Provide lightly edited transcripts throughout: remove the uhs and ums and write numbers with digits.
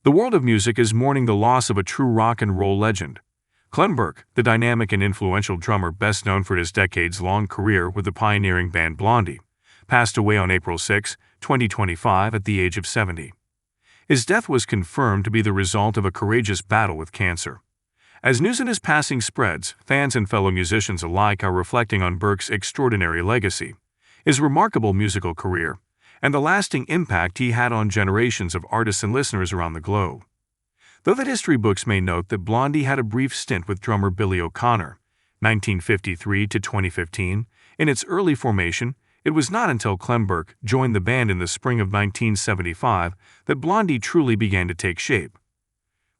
The world of music is mourning the loss of a true rock and roll legend. Clem Burke, the dynamic and influential drummer best known for his decades-long career with the pioneering band Blondie, passed away on April 6, 2025 at the age of 70. His death was confirmed to be the result of a courageous battle with cancer. As news of his passing spreads, fans and fellow musicians alike are reflecting on Burke's extraordinary legacy, his remarkable musical career, and the lasting impact he had on generations of artists and listeners around the globe. Though the history books may note that Blondie had a brief stint with drummer Billy O'Connor, 1953 to 2015, in its early formation, it was not until Clem Burke joined the band in the spring of 1975 that Blondie truly began to take shape.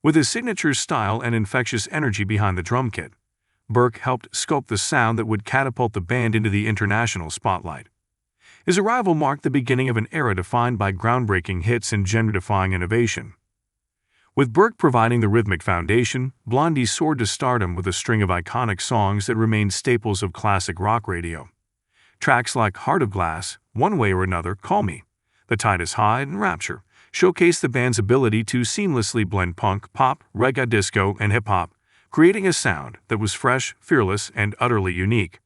With his signature style and infectious energy behind the drum kit, Burke helped sculpt the sound that would catapult the band into the international spotlight. His arrival marked the beginning of an era defined by groundbreaking hits and genre-defying innovation. With Burke providing the rhythmic foundation, Blondie soared to stardom with a string of iconic songs that remained staples of classic rock radio. Tracks like Heart of Glass, One Way or Another, Call Me, The Tide is High, and Rapture showcased the band's ability to seamlessly blend punk, pop, reggae, disco, and hip-hop, creating a sound that was fresh, fearless, and utterly unique.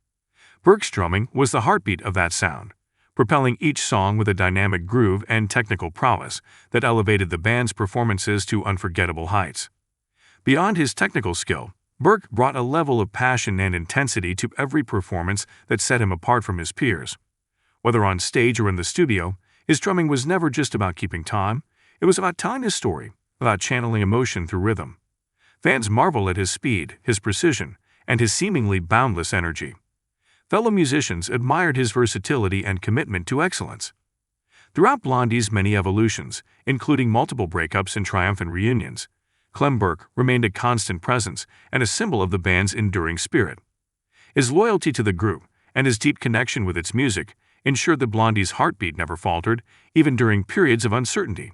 Burke's drumming was the heartbeat of that sound, propelling each song with a dynamic groove and technical prowess that elevated the band's performances to unforgettable heights. Beyond his technical skill, Burke brought a level of passion and intensity to every performance that set him apart from his peers. Whether on stage or in the studio, his drumming was never just about keeping time, it was about telling his story, about channeling emotion through rhythm. Fans marvel at his speed, his precision, and his seemingly boundless energy. Fellow musicians admired his versatility and commitment to excellence. Throughout Blondie's many evolutions, including multiple breakups and triumphant reunions, Clem Burke remained a constant presence and a symbol of the band's enduring spirit. His loyalty to the group and his deep connection with its music ensured that Blondie's heartbeat never faltered, even during periods of uncertainty.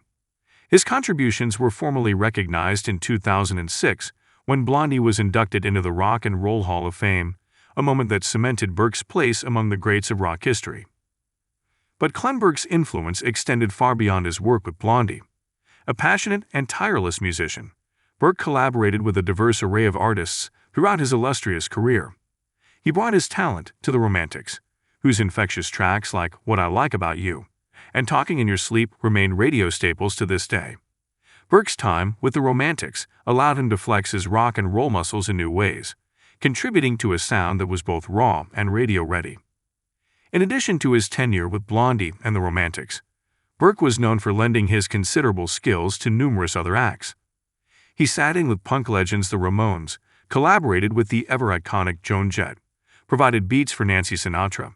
His contributions were formally recognized in 2006 when Blondie was inducted into the Rock and Roll Hall of Fame, a moment that cemented Burke's place among the greats of rock history. But Clem Burke's influence extended far beyond his work with Blondie. A passionate and tireless musician, Burke collaborated with a diverse array of artists throughout his illustrious career. He brought his talent to the Romantics, whose infectious tracks like What I Like About You and Talking in Your Sleep remain radio staples to this day. Burke's time with the Romantics allowed him to flex his rock and roll muscles in new ways, contributing to a sound that was both raw and radio-ready. In addition to his tenure with Blondie and the Romantics, Burke was known for lending his considerable skills to numerous other acts. He sat in with punk legends the Ramones, collaborated with the ever-iconic Joan Jett, provided beats for Nancy Sinatra,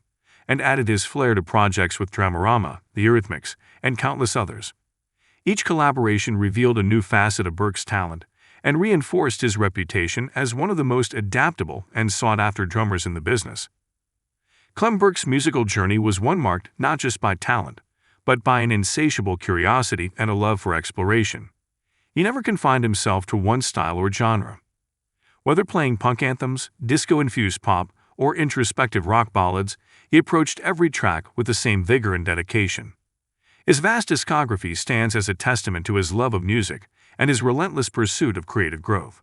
and added his flair to projects with Dramarama, the Eurythmics, and countless others. Each collaboration revealed a new facet of Burke's talent and reinforced his reputation as one of the most adaptable and sought-after drummers in the business. Clem Burke's musical journey was one marked not just by talent, but by an insatiable curiosity and a love for exploration. He never confined himself to one style or genre. Whether playing punk anthems, disco-infused pop, or introspective rock ballads, he approached every track with the same vigor and dedication. His vast discography stands as a testament to his love of music and his relentless pursuit of creative growth.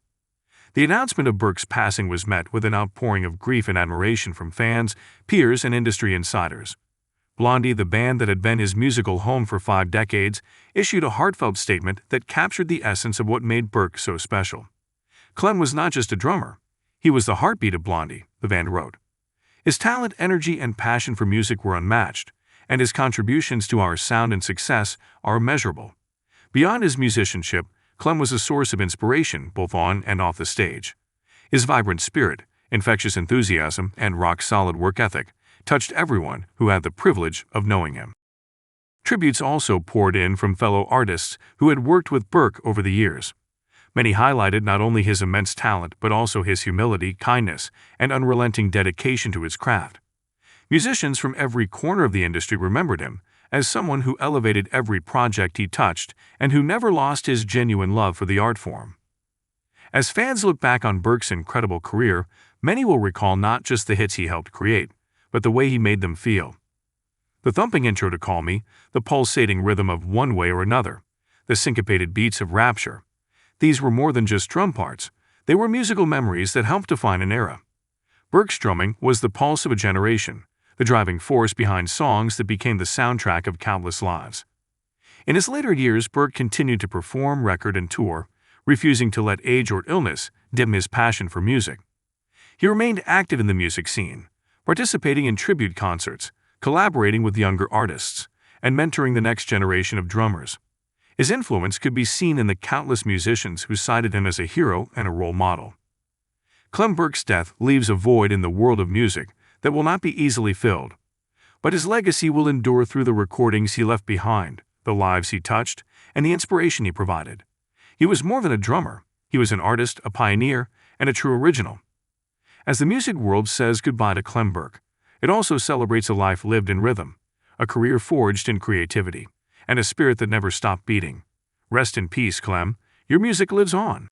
The announcement of Burke's passing was met with an outpouring of grief and admiration from fans, peers, and industry insiders. Blondie, the band that had been his musical home for 5 decades, issued a heartfelt statement that captured the essence of what made Burke so special. Clem was not just a drummer, he was the heartbeat of Blondie, the band wrote. His talent, energy, and passion for music were unmatched, and his contributions to our sound and success are immeasurable. Beyond his musicianship, Clem was a source of inspiration both on and off the stage. His vibrant spirit, infectious enthusiasm, and rock-solid work ethic touched everyone who had the privilege of knowing him. Tributes also poured in from fellow artists who had worked with Burke over the years. Many highlighted not only his immense talent but also his humility, kindness, and unrelenting dedication to his craft. Musicians from every corner of the industry remembered him as someone who elevated every project he touched and who never lost his genuine love for the art form. As fans look back on Burke's incredible career, many will recall not just the hits he helped create, but the way he made them feel. The thumping intro to Call Me, the pulsating rhythm of One Way or Another, the syncopated beats of rapture. These were more than just drum parts. They were musical memories that helped define an era. Burke's drumming was the pulse of a generation, the driving force behind songs that became the soundtrack of countless lives. In his later years, Burke continued to perform, record, and tour, refusing to let age or illness dim his passion for music. He remained active in the music scene, participating in tribute concerts, collaborating with younger artists, and mentoring the next generation of drummers. His influence could be seen in the countless musicians who cited him as a hero and a role model. Clem Burke's death leaves a void in the world of music that will not be easily filled, but his legacy will endure through the recordings he left behind, the lives he touched, and the inspiration he provided. He was more than a drummer. He was an artist, a pioneer, and a true original. As the music world says goodbye to Clem Burke, it also celebrates a life lived in rhythm, a career forged in creativity, and a spirit that never stopped beating. Rest in peace, Clem. Your music lives on.